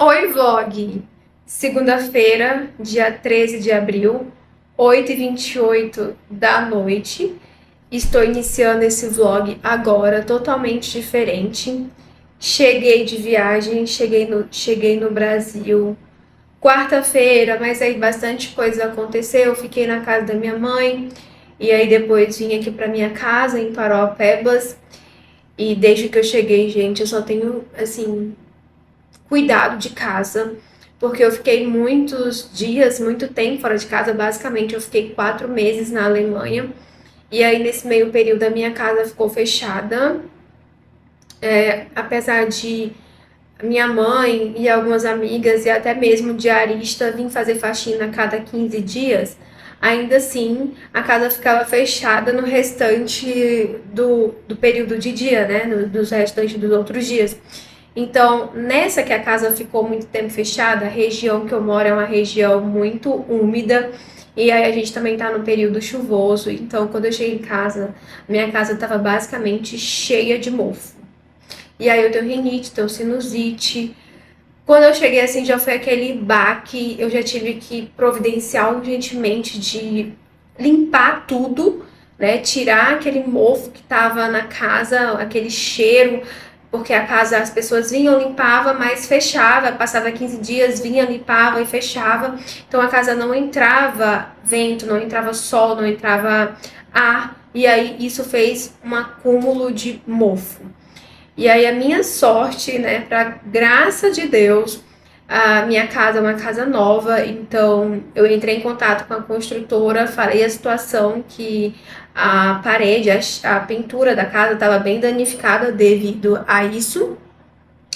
Oi, vlog! Segunda-feira, dia 13 de abril, 8h28 da noite. Estou iniciando esse vlog agora, totalmente diferente. Cheguei de viagem, cheguei no Brasil quarta-feira, mas aí bastante coisa aconteceu. Fiquei na casa da minha mãe e aí depois vim aqui para minha casa em Paraopebas. E desde que eu cheguei, gente, eu só tenho, assim, cuidado de casa, porque eu fiquei muitos dias, muito tempo fora de casa. Basicamente, eu fiquei 4 meses na Alemanha. E aí, nesse meio período, a minha casa ficou fechada. Apesar de minha mãe e algumas amigas e até mesmo o diarista vir fazer faxina a cada 15 dias, ainda assim a casa ficava fechada no restante do período de dia, né? Nos restantes dos outros dias. Então, nessa que a casa ficou muito tempo fechada, a região que eu moro é uma região muito úmida. E aí a gente também tá no período chuvoso. Então, quando eu cheguei em casa, minha casa estava basicamente cheia de mofo. E aí eu tenho rinite, tenho sinusite. Quando eu cheguei assim, já foi aquele baque. Eu já tive que providenciar urgentemente de limpar tudo, né? Tirar aquele mofo que tava na casa, aquele cheiro, porque a casa, as pessoas vinham, limpava, mas fechava, passava 15 dias, vinha, limpava e fechava. Então a casa não entrava vento, não entrava sol, não entrava ar, e aí isso fez um acúmulo de mofo. E aí a minha sorte, né, para graça de Deus, a minha casa é uma casa nova, então eu entrei em contato com a construtora, falei a situação que a parede, a pintura da casa estava bem danificada devido a isso.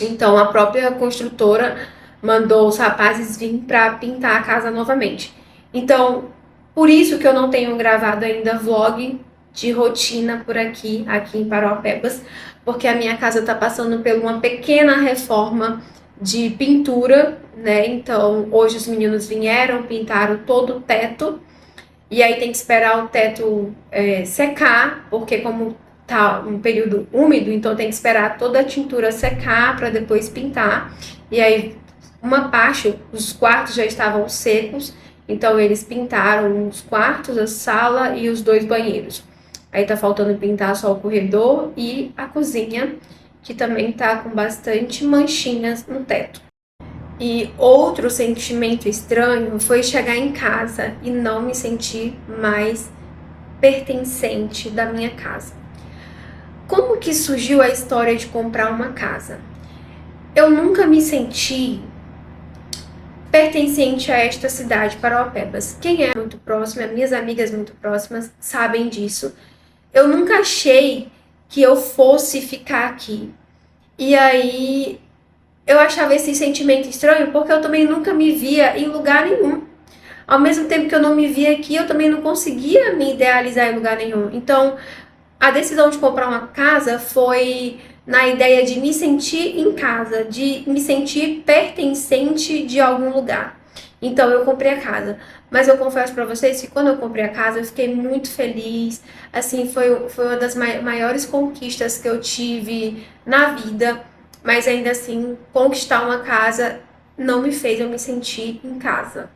Então a própria construtora mandou os rapazes vir para pintar a casa novamente. Então, por isso que eu não tenho gravado ainda vlog de rotina por aqui em Paraopebas, porque a minha casa está passando por uma pequena reforma de pintura, né? Então, hoje os meninos vieram, pintaram todo o teto, e aí tem que esperar o teto secar, porque como tá um período úmido, então tem que esperar toda a tintura secar para depois pintar. E aí uma parte, os quartos já estavam secos, então eles pintaram os quartos, a sala e os 2 banheiros. Aí tá faltando pintar só o corredor e a cozinha, que também tá com bastante manchinhas no teto. E outro sentimento estranho foi chegar em casa e não me sentir mais pertencente da minha casa. Como que surgiu a história de comprar uma casa? Eu nunca me senti pertencente a esta cidade, Paraopebas. Quem é muito próximo, minhas amigas muito próximas, sabem disso. Eu nunca achei que eu fosse ficar aqui. E aí eu achava esse sentimento estranho porque eu também nunca me via em lugar nenhum. Ao mesmo tempo que eu não me via aqui, eu também não conseguia me idealizar em lugar nenhum. Então, a decisão de comprar uma casa foi na ideia de me sentir em casa, de me sentir pertencente de algum lugar. Então eu comprei a casa. Mas eu confesso para vocês que quando eu comprei a casa, eu fiquei muito feliz. Assim, foi uma das maiores conquistas que eu tive na vida. Mas ainda assim, conquistar uma casa não me fez eu me sentir em casa.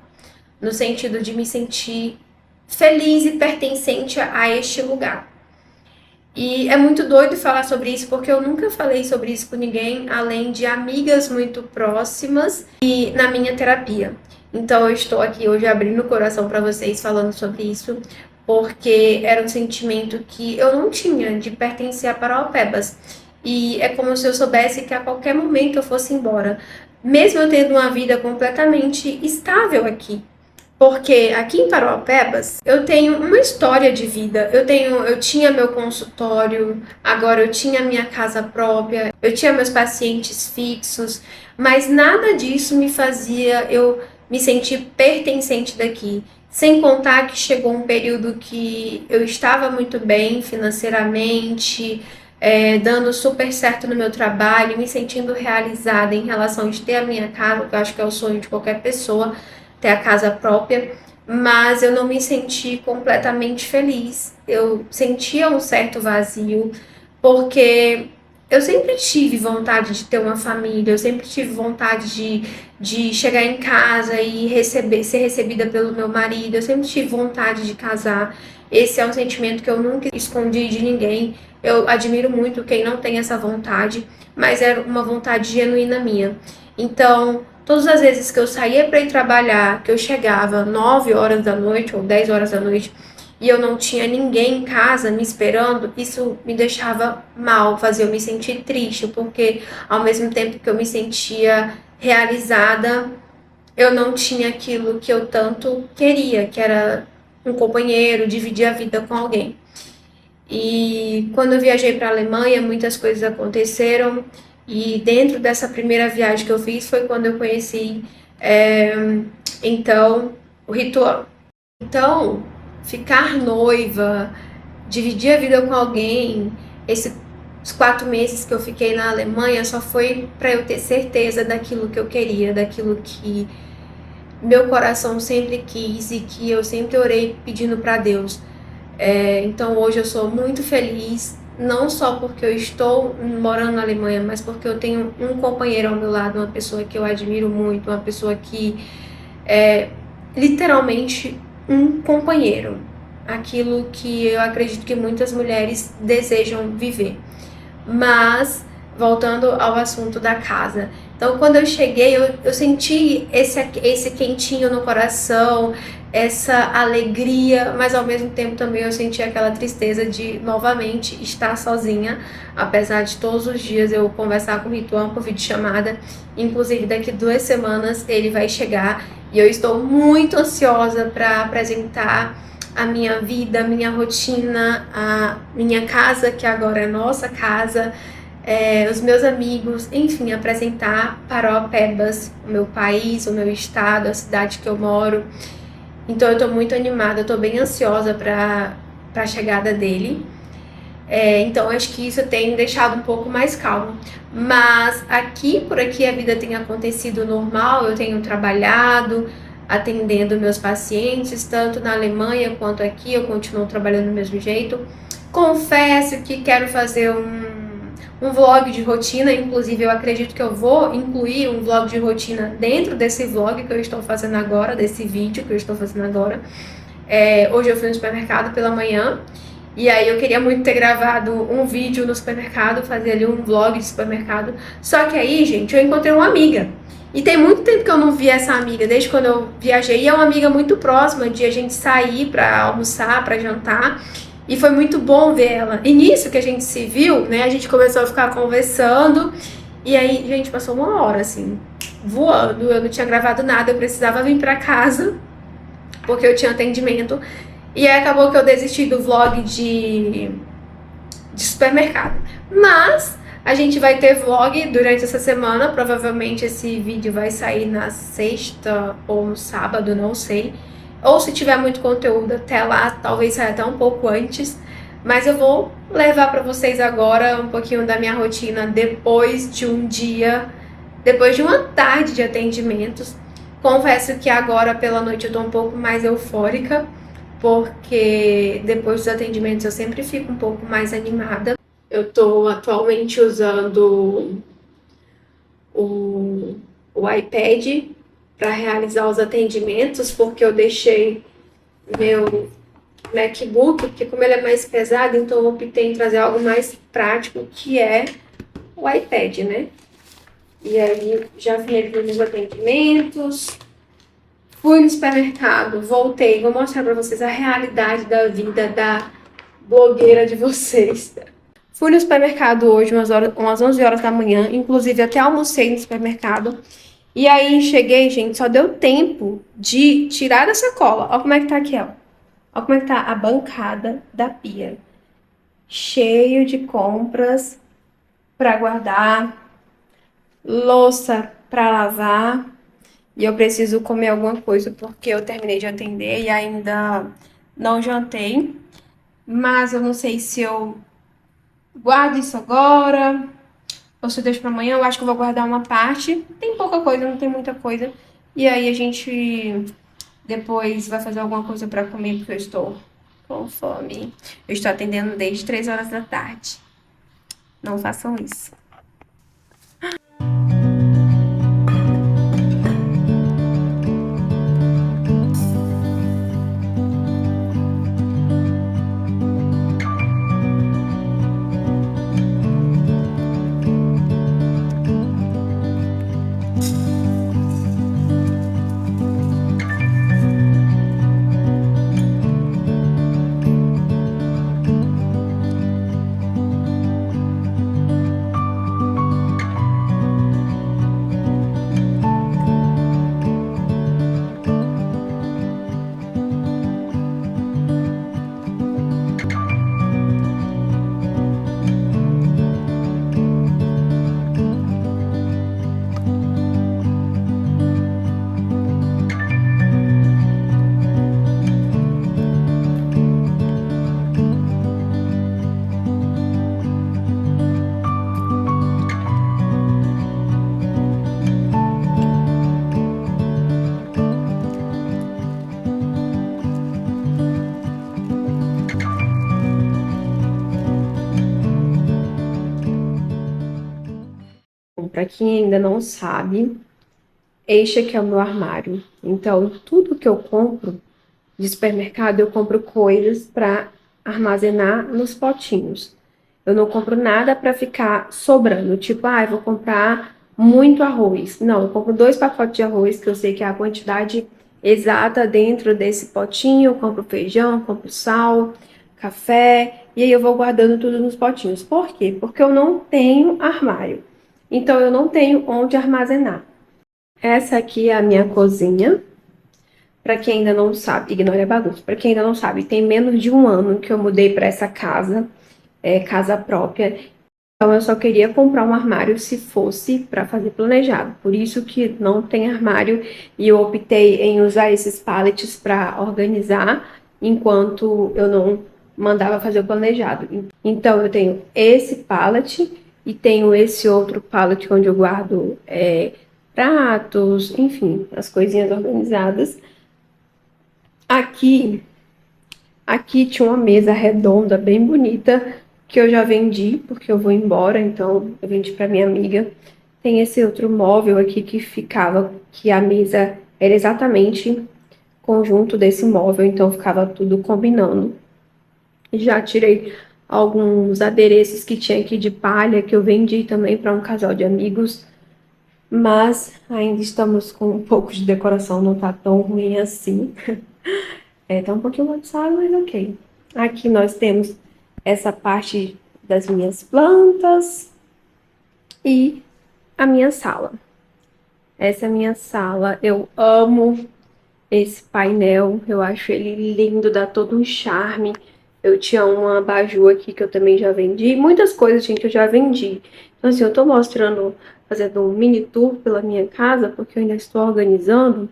No sentido de me sentir feliz e pertencente a este lugar. E é muito doido falar sobre isso, porque eu nunca falei sobre isso com ninguém, além de amigas muito próximas e na minha terapia. Então eu estou aqui hoje abrindo o coração para vocês falando sobre isso, porque era um sentimento que eu não tinha de pertencer a Paraopebas. E é como se eu soubesse que a qualquer momento eu fosse embora, mesmo eu tendo uma vida completamente estável aqui. Porque aqui em Paraopebas eu tenho uma história de vida. Eu tinha meu consultório, agora eu tinha minha casa própria, eu tinha meus pacientes fixos, mas nada disso me fazia eu me sentir pertencente daqui. Sem contar que chegou um período que eu estava muito bem financeiramente, dando super certo no meu trabalho, me sentindo realizada em relação a ter a minha casa, que eu acho que é o sonho de qualquer pessoa, ter a casa própria, mas eu não me senti completamente feliz. Eu sentia um certo vazio, porque eu sempre tive vontade de ter uma família, eu sempre tive vontade de chegar em casa e ser recebida pelo meu marido, eu sempre tive vontade de casar. Esse é um sentimento que eu nunca escondi de ninguém. Eu admiro muito quem não tem essa vontade, mas era uma vontade genuína minha. Então, todas as vezes que eu saía para ir trabalhar, que eu chegava 9 horas da noite ou 10 horas da noite, e eu não tinha ninguém em casa me esperando, isso me deixava mal, fazia eu me sentir triste, porque ao mesmo tempo que eu me sentia realizada, eu não tinha aquilo que eu tanto queria, que era um companheiro, dividir a vida com alguém. E quando eu viajei para a Alemanha, muitas coisas aconteceram, e dentro dessa primeira viagem que eu fiz foi quando eu conheci, é, então, o ritual. Então, ficar noiva, dividir a vida com alguém, esses 4 meses que eu fiquei na Alemanha só foi para eu ter certeza daquilo que eu queria, daquilo que meu coração sempre quis e que eu sempre orei pedindo para Deus. Então hoje eu sou muito feliz, não só porque eu estou morando na Alemanha, mas porque eu tenho um companheiro ao meu lado, uma pessoa que eu admiro muito, uma pessoa que é literalmente um companheiro, aquilo que eu acredito que muitas mulheres desejam viver. Mas, voltando ao assunto da casa. Então, quando eu cheguei, eu senti esse quentinho no coração, essa alegria, mas ao mesmo tempo também eu senti aquela tristeza de novamente estar sozinha, apesar de todos os dias eu conversar com o Rituan por videochamada. Inclusive, daqui 2 semanas ele vai chegar e eu estou muito ansiosa para apresentar a minha vida, a minha rotina, a minha casa, que agora é nossa casa, os meus amigos, enfim, apresentar Paraopebas, o meu país, o meu estado, a cidade que eu moro. Então eu tô muito animada, eu tô bem ansiosa para a chegada dele. Então acho que isso tem deixado um pouco mais calmo. Mas por aqui a vida tem acontecido normal, eu tenho trabalhado, atendendo meus pacientes, tanto na Alemanha quanto aqui, eu continuo trabalhando do mesmo jeito. Confesso que quero fazer um vlog de rotina, inclusive eu acredito que eu vou incluir um vlog de rotina dentro desse vlog que eu estou fazendo agora, desse vídeo que eu estou fazendo agora. Hoje eu fui no supermercado pela manhã, e aí eu queria muito ter gravado um vídeo no supermercado, fazer ali um vlog de supermercado. Só que aí, gente, eu encontrei uma amiga. E tem muito tempo que eu não vi essa amiga, desde quando eu viajei. E é uma amiga muito próxima, de a gente sair pra almoçar, pra jantar. E foi muito bom ver ela. E nisso que a gente se viu, né, a gente começou a ficar conversando. E aí, gente, passou 1 hora, assim, voando. Eu não tinha gravado nada, eu precisava vir pra casa, porque eu tinha atendimento. E aí acabou que eu desisti do vlog de supermercado. Mas a gente vai ter vlog durante essa semana. Provavelmente esse vídeo vai sair na sexta ou no sábado, não sei. Ou se tiver muito conteúdo até lá, talvez saia até um pouco antes. Mas eu vou levar para vocês agora um pouquinho da minha rotina depois de um dia, depois de uma tarde de atendimentos. Confesso que agora pela noite eu tô um pouco mais eufórica, porque depois dos atendimentos eu sempre fico um pouco mais animada. Eu tô atualmente usando o iPad para realizar os atendimentos, porque eu deixei meu MacBook, porque como ele é mais pesado, então eu optei em trazer algo mais prático, que é o iPad, né? E aí já finalizei meus atendimentos, fui no supermercado, voltei, vou mostrar para vocês a realidade da vida da blogueira de vocês. Fui no supermercado hoje, umas 11 horas da manhã, inclusive até almocei no supermercado. E aí cheguei, gente, só deu tempo de tirar a sacola. Olha como é que tá aqui, ó. Olha como é que tá a bancada da pia. Cheio de compras para guardar, louça para lavar. E eu preciso comer alguma coisa porque eu terminei de atender e ainda não jantei. Mas eu não sei se eu guardo isso agora ou se eu deixo pra amanhã. Eu acho que eu vou guardar uma parte. Tem pouca coisa, não tem muita coisa. E aí a gente depois vai fazer alguma coisa pra comer, porque eu estou com fome. Eu estou atendendo desde 3 horas da tarde. Não façam isso. Para quem ainda não sabe, este aqui é o meu armário. Então, tudo que eu compro de supermercado, eu compro coisas para armazenar nos potinhos. Eu não compro nada para ficar sobrando, tipo, eu vou comprar muito arroz. Não, eu compro 2 pacotes de arroz, que eu sei que é a quantidade exata dentro desse potinho. Eu compro feijão, compro sal, café, e aí eu vou guardando tudo nos potinhos. Por quê? Porque eu não tenho armário. Então, eu não tenho onde armazenar. Essa aqui é a minha cozinha. Para quem ainda não sabe, ignore a bagunça. Para quem ainda não sabe, tem menos de um ano que eu mudei para essa casa, casa própria. Então eu só queria comprar um armário se fosse para fazer planejado. Por isso que não tem armário e eu optei em usar esses pallets para organizar enquanto eu não mandava fazer o planejado. Então eu tenho esse pallet e tenho esse outro pallet onde eu guardo pratos, enfim, as coisinhas organizadas. Aqui tinha uma mesa redonda, bem bonita, que eu já vendi, porque eu vou embora, então eu vendi para minha amiga. Tem esse outro móvel aqui que a mesa era exatamente conjunto desse móvel, então ficava tudo combinando. Já tirei alguns adereços que tinha aqui de palha, que eu vendi também para um casal de amigos, mas ainda estamos com um pouco de decoração, não tá tão ruim assim. Tá um pouquinho bagunçado, mas ok. Aqui nós temos essa parte das minhas plantas e a minha sala. Essa é a minha sala. Eu amo esse painel. Eu acho ele lindo, dá todo um charme. Eu tinha uma abajur aqui que eu também já vendi. Muitas coisas, gente, eu já vendi. Então, assim, eu tô mostrando, fazendo um mini tour pela minha casa, porque eu ainda estou organizando.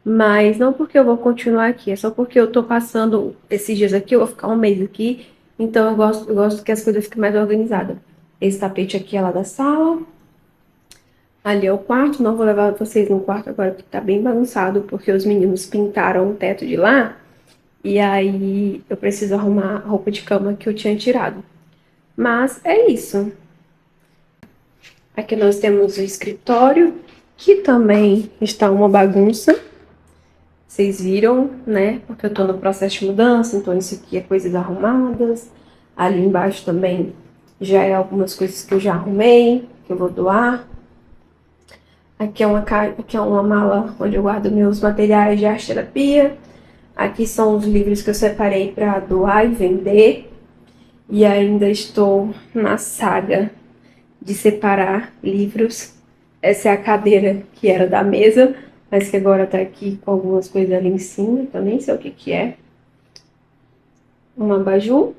Mas não porque eu vou continuar aqui, é só porque eu tô passando esses dias aqui, eu vou ficar um mês aqui, então eu gosto que as coisas fiquem mais organizadas. Esse tapete aqui é lá da sala, ali é o quarto, não vou levar vocês no quarto agora porque tá bem bagunçado, porque os meninos pintaram o teto de lá, e aí eu preciso arrumar a roupa de cama que eu tinha tirado. Mas é isso. Aqui nós temos o escritório, que também está uma bagunça. Vocês viram, né? Porque eu tô no processo de mudança, então isso aqui é coisas arrumadas. Ali embaixo também já é algumas coisas que eu já arrumei, que eu vou doar. Aqui é uma mala onde eu guardo meus materiais de arte terapia. Aqui são os livros que eu separei para doar e vender. E ainda estou na saga de separar livros. Essa é a cadeira que era da mesa, mas que agora tá aqui com algumas coisas ali em cima, que eu nem sei o que que é. Um abajur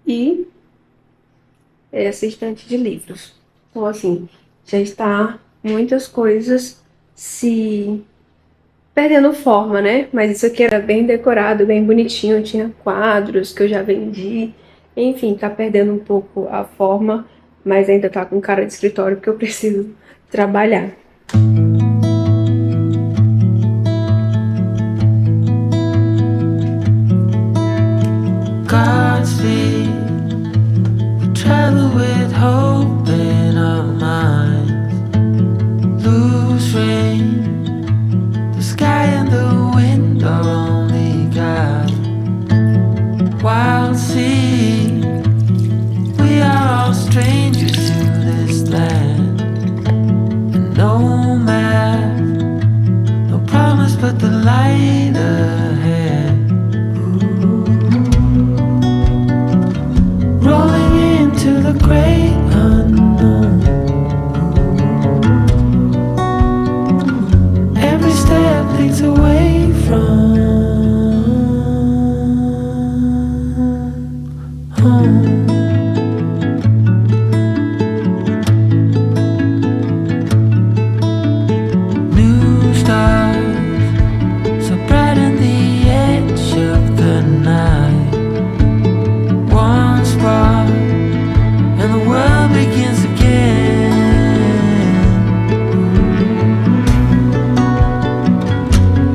e essa estante de livros. Então, assim, já está muitas coisas se perdendo forma, né? Mas isso aqui era bem decorado, bem bonitinho, tinha quadros que eu já vendi. Enfim, tá perdendo um pouco a forma, mas ainda tá com cara de escritório porque eu preciso trabalhar. Godspeed, we travel No map, no promise but the light ahead. Rolling into the great unknown. Every step leads away from home. New stars so bright on the edge of the night. One spark and the world begins again.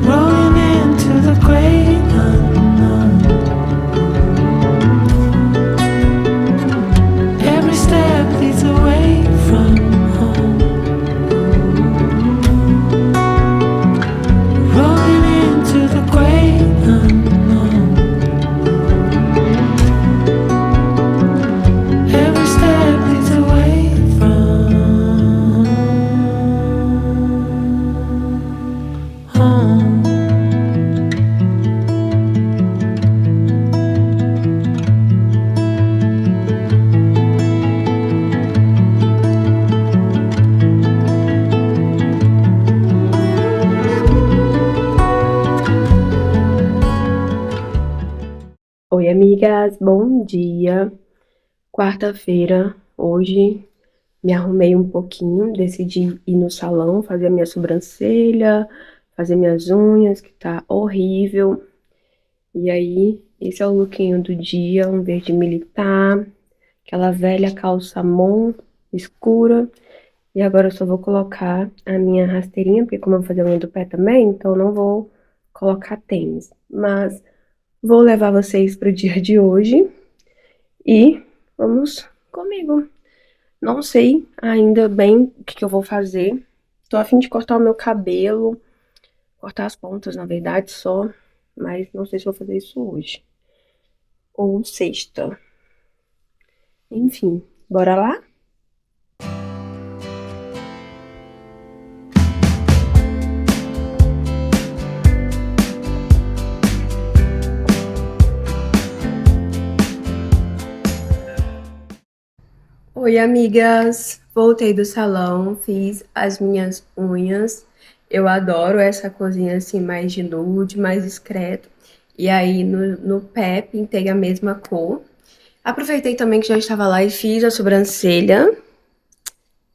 Rolling into the great unknown. Every step leads away from home. Rolling into the great unknown. Every step leads away from home. Oi, amigas, bom dia. Quarta-feira, hoje me arrumei um pouquinho, decidi ir no salão, fazer a minha sobrancelha, fazer minhas unhas, que tá horrível. E aí, esse é o lookinho do dia, um verde militar, aquela velha calça mon escura. E agora eu só vou colocar a minha rasteirinha, porque como eu vou fazer a unha do pé também, então não vou colocar tênis. Mas vou levar vocês pro dia de hoje e vamos comigo. Não sei ainda bem o que eu vou fazer. Tô a fim de cortar o meu cabelo, cortar as pontas, na verdade, só. Mas não sei se vou fazer isso hoje ou sexta. Enfim, bora lá? Oi, amigas! Voltei do salão, fiz as minhas unhas. Eu adoro essa cozinha assim, mais de nude, mais discreto. E aí, no pé, pintei a mesma cor. Aproveitei também que já estava lá e fiz a sobrancelha.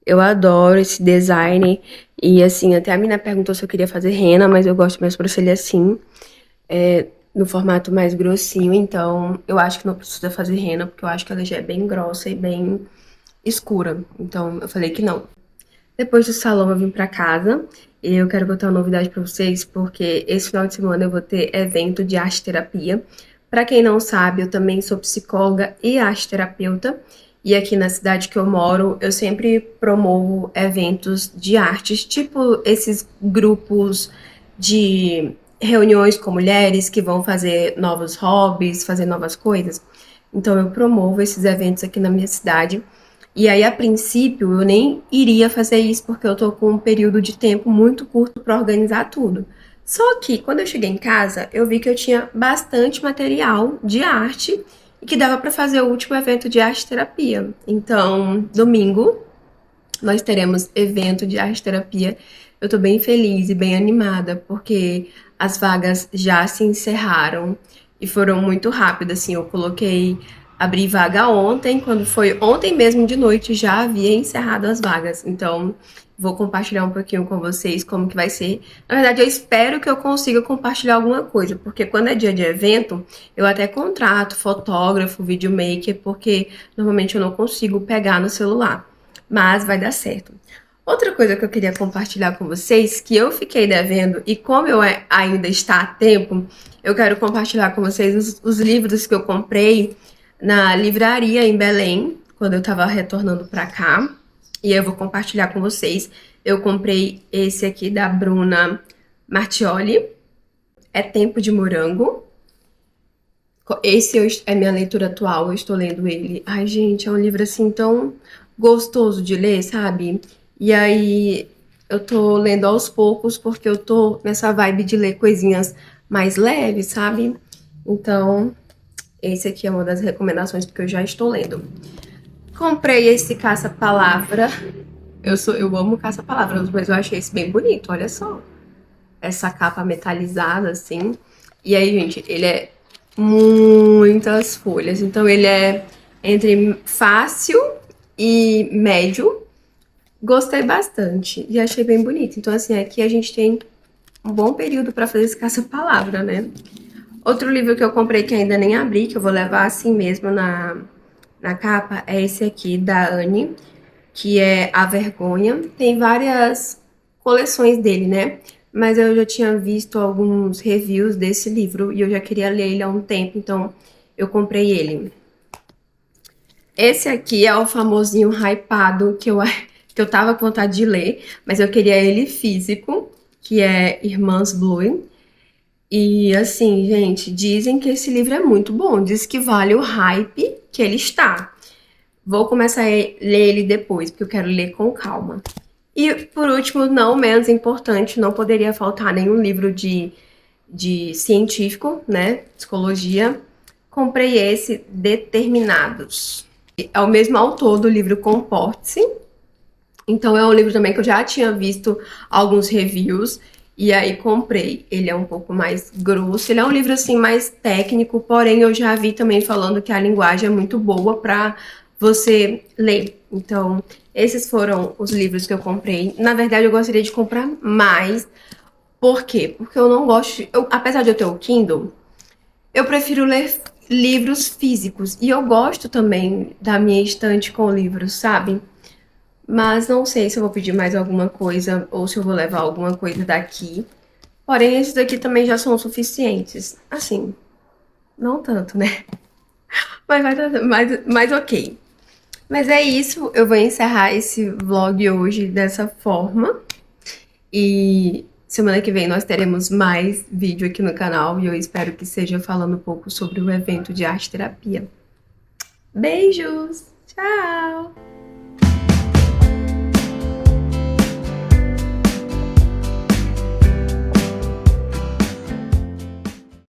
Eu adoro esse design. E assim, até a menina perguntou se eu queria fazer rena, mas eu gosto da minha sobrancelha assim, no formato mais grossinho. Então, eu acho que não precisa fazer rena, porque eu acho que ela já é bem grossa e bem escura. Então, eu falei que não. Depois do salão, eu vim pra casa. E eu quero contar uma novidade pra vocês, porque esse final de semana eu vou ter evento de arte terapia. Pra quem não sabe, eu também sou psicóloga e arte terapeuta. E aqui na cidade que eu moro, eu sempre promovo eventos de artes, tipo esses grupos de reuniões com mulheres que vão fazer novos hobbies, fazer novas coisas. Então, eu promovo esses eventos aqui na minha cidade. E aí, a princípio, eu nem iria fazer isso porque eu tô com um período de tempo muito curto para organizar tudo. Só que, quando eu cheguei em casa, eu vi que eu tinha bastante material de arte e que dava para fazer o último evento de arte terapia. Então, domingo, nós teremos evento de arte terapia. Eu tô bem feliz e bem animada porque as vagas já se encerraram e foram muito rápidas, assim, abri vaga ontem, quando foi ontem mesmo de noite já havia encerrado as vagas. Então, vou compartilhar um pouquinho com vocês como que vai ser. Na verdade, eu espero que eu consiga compartilhar alguma coisa, porque quando é dia de evento, eu até contrato fotógrafo, videomaker, porque normalmente eu não consigo pegar no celular. Mas vai dar certo. Outra coisa que eu queria compartilhar com vocês, que eu fiquei devendo e como eu ainda está a tempo, eu quero compartilhar com vocês os livros que eu comprei na livraria em Belém, quando eu tava retornando pra cá. E eu vou compartilhar com vocês. Eu comprei esse aqui da Bruna Martioli. É Tempo de Morango. Esse é minha leitura atual, eu estou lendo ele. Ai, gente, é um livro assim tão gostoso de ler, sabe? E aí, Eu tô lendo aos poucos porque eu tô nessa vibe de ler coisinhas mais leves, sabe? Então, esse aqui é uma das recomendações porque eu já estou lendo. Comprei esse caça-palavra. Eu amo caça-palavras, mas eu achei esse bem bonito, olha só. Essa capa metalizada, assim. E aí, gente, ele é muitas folhas. Então, ele é entre fácil e médio. Gostei bastante e achei bem bonito. Então, assim, aqui a gente tem um bom período para fazer esse caça-palavra, né? Outro livro que eu comprei que ainda nem abri, que eu vou levar assim mesmo na capa, é esse aqui, da Anne, que é A Vergonha. Tem várias coleções dele, né? Mas eu já tinha visto alguns reviews desse livro e eu já queria ler ele há um tempo, então eu comprei ele. Esse aqui é o famosinho hypado que eu tava com vontade de ler, mas eu queria ele físico, que é Irmãs Bloom. E assim, gente, dizem que esse livro é muito bom, diz que vale o hype que ele está. Vou começar a ler ele depois, porque eu quero ler com calma. E por último, não menos importante, não poderia faltar nenhum livro de científico, né? Psicologia. Comprei esse, Determinados. É o mesmo autor do livro Comporte-se. Então é um livro também que eu já tinha visto alguns reviews. E aí comprei. Ele é um pouco mais grosso. Ele é um livro assim mais técnico, porém eu já vi também falando que a linguagem é muito boa para você ler. Então, esses foram os livros que eu comprei. Na verdade, eu gostaria de comprar mais. Por quê? Porque eu não gosto. Apesar de eu ter o Kindle, eu prefiro ler livros físicos. E eu gosto também da minha estante com livros, sabe? Mas não sei se eu vou pedir mais alguma coisa ou se eu vou levar alguma coisa daqui. Porém, esses daqui também já são suficientes. Assim, não tanto, né? Mas ok. Mas é isso, eu vou encerrar esse vlog hoje dessa forma. E semana que vem nós teremos mais vídeo aqui no canal e eu espero que seja falando um pouco sobre o evento de arte terapia. Beijos! Tchau!